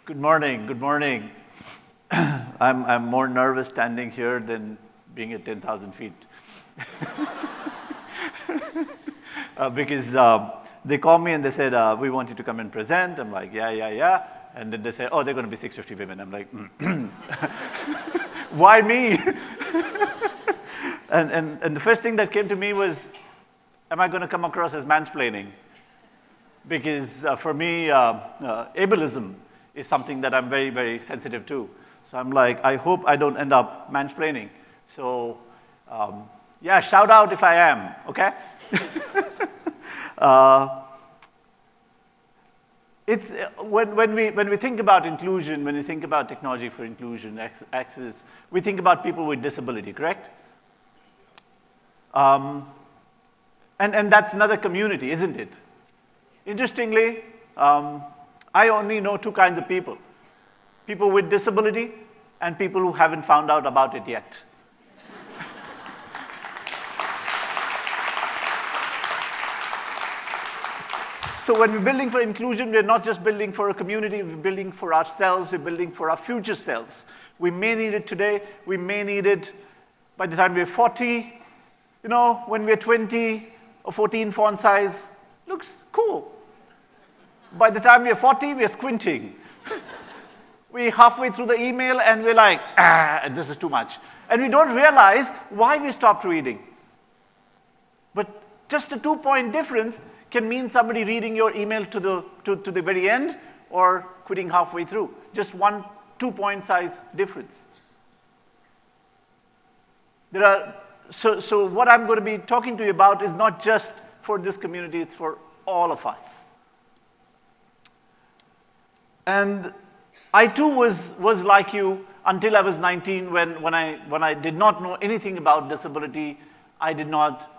Good morning. Good morning. I'm more nervous standing here than being at 10,000 feet. Because they called me and they said, we want you to come and present. I'm like, yeah. And then they say, oh, they're going to be 650 women. I'm like, why me? and the first thing that came to me was, am I going to come across as mansplaining? Because for me, ableism is something that I'm very, very sensitive to. So I'm like, I hope I don't end up mansplaining. So yeah, shout out if I am, okay? It's when we think about inclusion, when we think about technology for inclusion, access, we think about people with disability, correct? And that's another community, isn't it? Interestingly, I only know two kinds of people. People with disability and people who haven't found out about it yet. So when we're building for inclusion, we're not just building for a community, we're building for ourselves, we're building for our future selves. We may need it today, we may need it by the time we're 40. You know, when we're 20, a 14 font size looks cool. By the time we're 40, we're squinting. We're halfway through the email and we're like, this is too much. And we don't realize why we stopped reading. But just a 2-point difference can mean somebody reading your email to the very end or quitting halfway through. Just 1 2-point size difference. So what I'm going to be talking to you about is not just for this community, it's for all of us. And I too was like you until I was 19 when I did not know anything about disability. I did not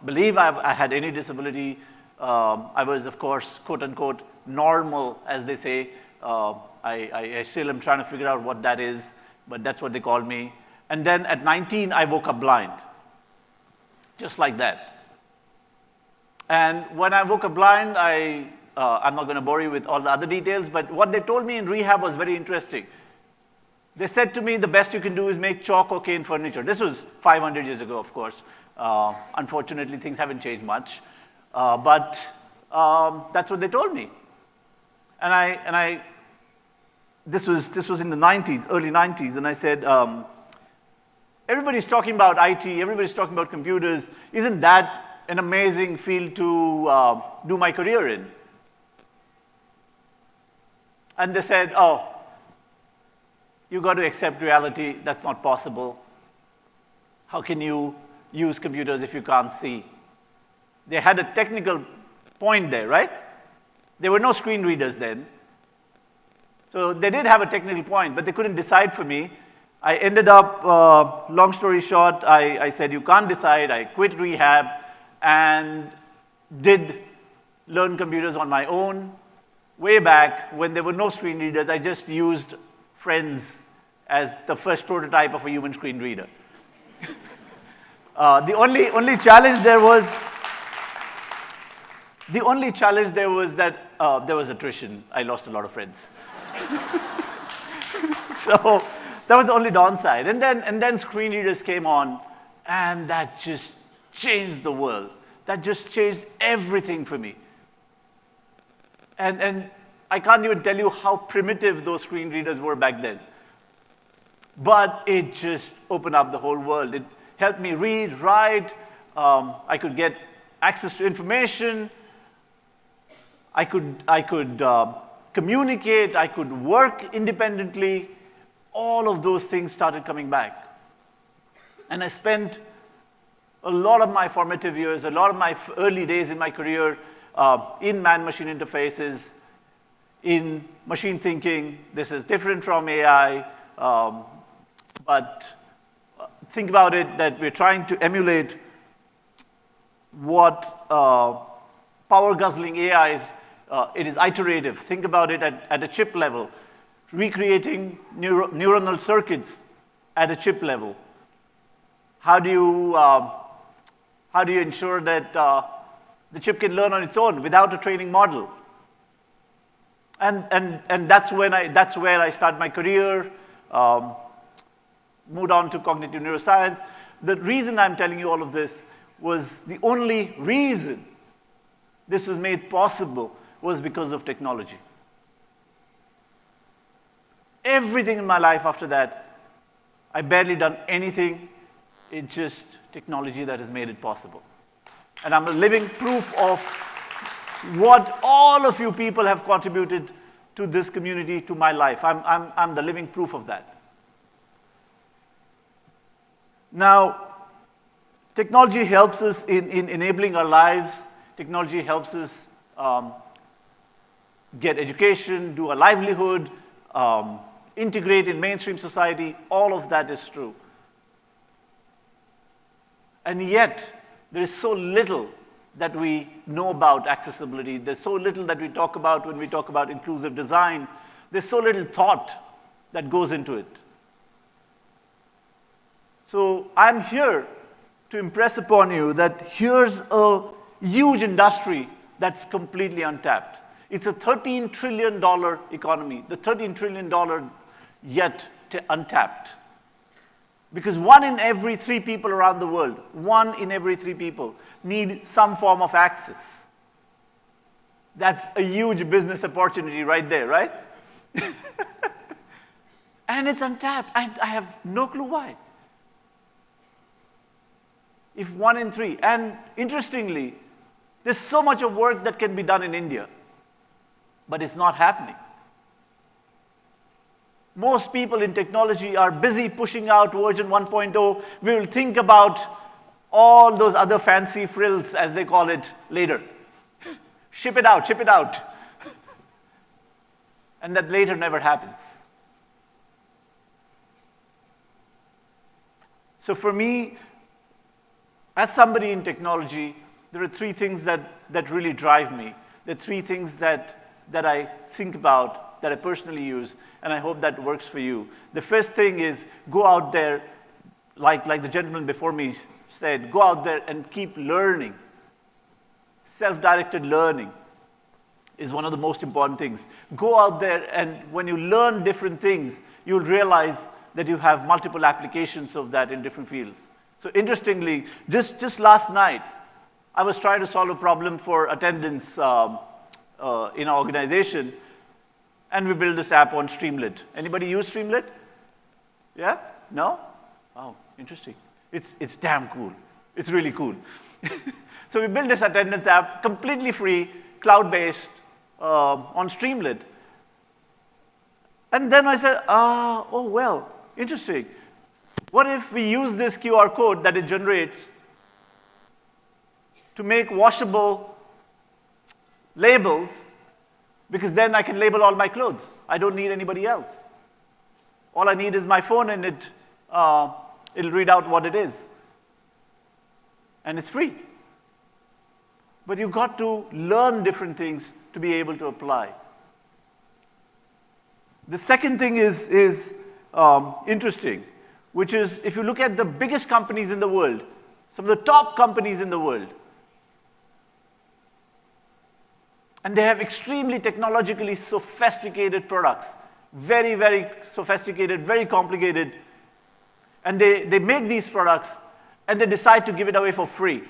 believe I had any disability. I was, of course, quote unquote, normal, as they say. I still am trying to figure out what that is, but that's what they called me. And then at 19, I woke up blind, just like that. And when I woke up blind, I'm not going to bore you with all the other details, but what they told me in rehab was very interesting. They said to me, the best you can do is make chalk or cane furniture. This was 500 years ago, of course. Unfortunately, things haven't changed much. But that's what they told me. And this was in the 90s, early 90s, and I said, everybody's talking about IT, everybody's talking about computers. Isn't that an amazing field to do my career in? And they said, oh, you got to accept reality. That's not possible. How can you use computers if you can't see? They had a technical point there, right? There were no screen readers then. So they did have a technical point, but they couldn't decide for me. I ended up, long story short, I said, you can't decide. I quit rehab and did learn computers on my own. Way back, when there were no screen readers, I just used Friends as the first prototype of a human screen reader. The only challenge there was that there was attrition. I lost a lot of friends. So that was the only downside. And then screen readers came on, and that just changed the world. That just changed everything for me. And I can't even tell you how primitive those screen readers were back then. But it just opened up the whole world. It helped me read, write. I could get access to information. I could communicate. I could work independently. All of those things started coming back. And I spent a lot of my formative years, a lot of my early days in my career in man-machine interfaces, in machine thinking. This is different from AI, but think about it that we're trying to emulate what power-guzzling AIs it is iterative. Think about it at a chip level, recreating neuronal circuits at a chip level. How do you ensure that the chip can learn on its own without a training model? And that's where I started my career, moved on to cognitive neuroscience. The reason I'm telling you all of this was the only reason this was made possible was because of technology. Everything in my life after that, I barely done anything. It's just technology that has made it possible. And I'm a living proof of what all of you people have contributed to this community, to my life. I'm the living proof of that. Now, technology helps us in enabling our lives. Technology helps us get education, do a livelihood, integrate in mainstream society. All of that is true. And yet, there is so little that we know about accessibility. There's so little that we talk about when we talk about inclusive design. There's so little thought that goes into it. So I'm here to impress upon you that here's a huge industry that's completely untapped. It's a $13 trillion economy, the $13 trillion yet untapped. Because 1 in every 3 people around the world, 1 in every 3 people need some form of access. That's a huge business opportunity right there, right? And it's untapped. I have no clue why. If 1 in 3, and interestingly, there's so much of work that can be done in India, but it's not happening. Most people in technology are busy pushing out version 1.0. We will think about all those other fancy frills, as they call it, later. Ship it out, ship it out. And that later never happens. So for me, as somebody in technology, there are 3 things that really drive me. There are 3 things that I think about, that I personally use, and I hope that works for you. The first thing is go out there, like the gentleman before me said, go out there and keep learning. Self-directed learning is one of the most important things. Go out there, and when you learn different things, you'll realize that you have multiple applications of that in different fields. So interestingly, just last night, I was trying to solve a problem for attendance in our organization, and we built this app on Streamlit. Anybody use Streamlit? Yeah? No? Oh, interesting. It's damn cool. It's really cool. So we built this attendance app, completely free, cloud-based, on Streamlit. And then I said, oh, well, interesting. What if we use this QR code that it generates to make washable labels, because then I can label all my clothes. I don't need anybody else. All I need is my phone, and it'll read out what it is. And it's free. But you've got to learn different things to be able to apply. The second thing is interesting, which is if you look at the biggest companies in the world, some of the top companies in the world, and they have extremely technologically sophisticated products, very, very sophisticated, very complicated, and they make these products, and they decide to give it away for free.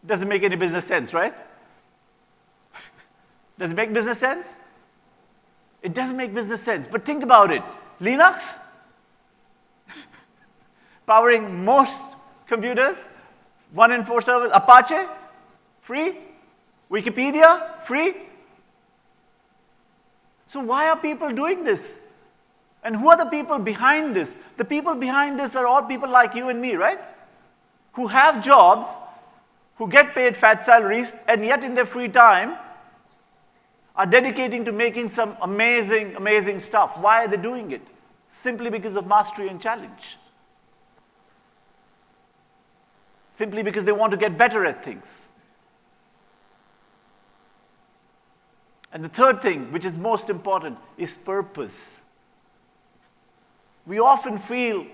Doesn't make any business sense, right? Does it make business sense? It doesn't make business sense, but think about it. Linux, powering most computers, 1 in 4 servers. Apache, free. Wikipedia, free. So why are people doing this? And who are the people behind this? The people behind this are all people like you and me, right? Who have jobs, who get paid fat salaries, and yet in their free time are dedicating to making some amazing, amazing stuff. Why are they doing it? Simply because of mastery and challenge. Simply because they want to get better at things. And the third thing, which is most important, is purpose. We often feel,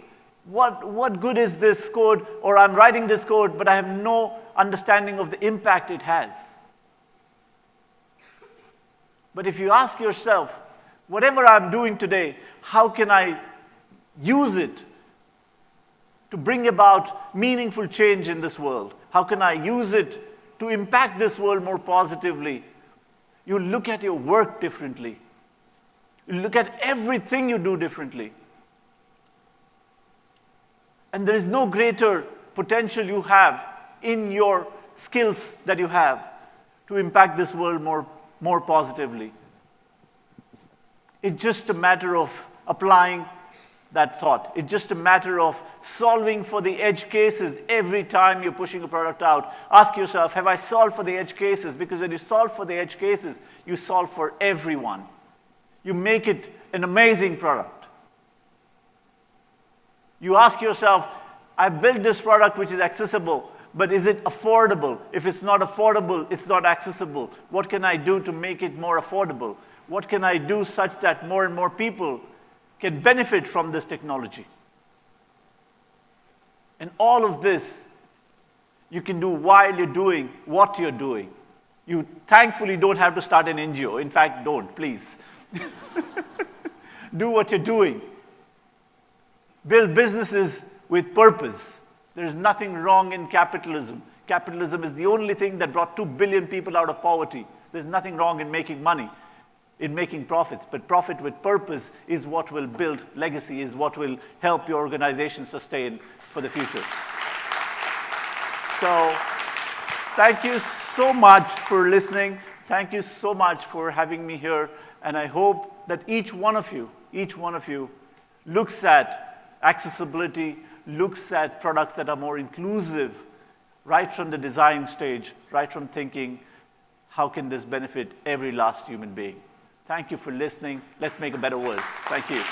what good is this code, or I'm writing this code, but I have no understanding of the impact it has. But if you ask yourself, whatever I'm doing today, how can I use it to bring about meaningful change in this world? How can I use it to impact this world more positively? You look at your work differently. You look at everything you do differently. And there is no greater potential you have in your skills that you have to impact this world more positively. It's just a matter of applying that thought. It's just a matter of solving for the edge cases every time you're pushing a product out. Ask yourself, have I solved for the edge cases? Because when you solve for the edge cases, you solve for everyone. You make it an amazing product. You ask yourself, I built this product which is accessible, but is it affordable? If it's not affordable, it's not accessible. What can I do to make it more affordable? What can I do such that more and more people can benefit from this technology? And all of this you can do while you're doing what you're doing. You thankfully don't have to start an NGO. In fact, don't, please. Do what you're doing. Build businesses with purpose. There's nothing wrong in capitalism. Capitalism is the only thing that brought 2 billion people out of poverty. There's nothing wrong in making money, in making profits. But profit with purpose is what will build legacy, is what will help your organization sustain for the future. So thank you so much for listening. Thank you so much for having me here. And I hope that each one of you looks at accessibility, looks at products that are more inclusive, right from the design stage, right from thinking, how can this benefit every last human being? Thank you for listening. Let's make a better world. Thank you.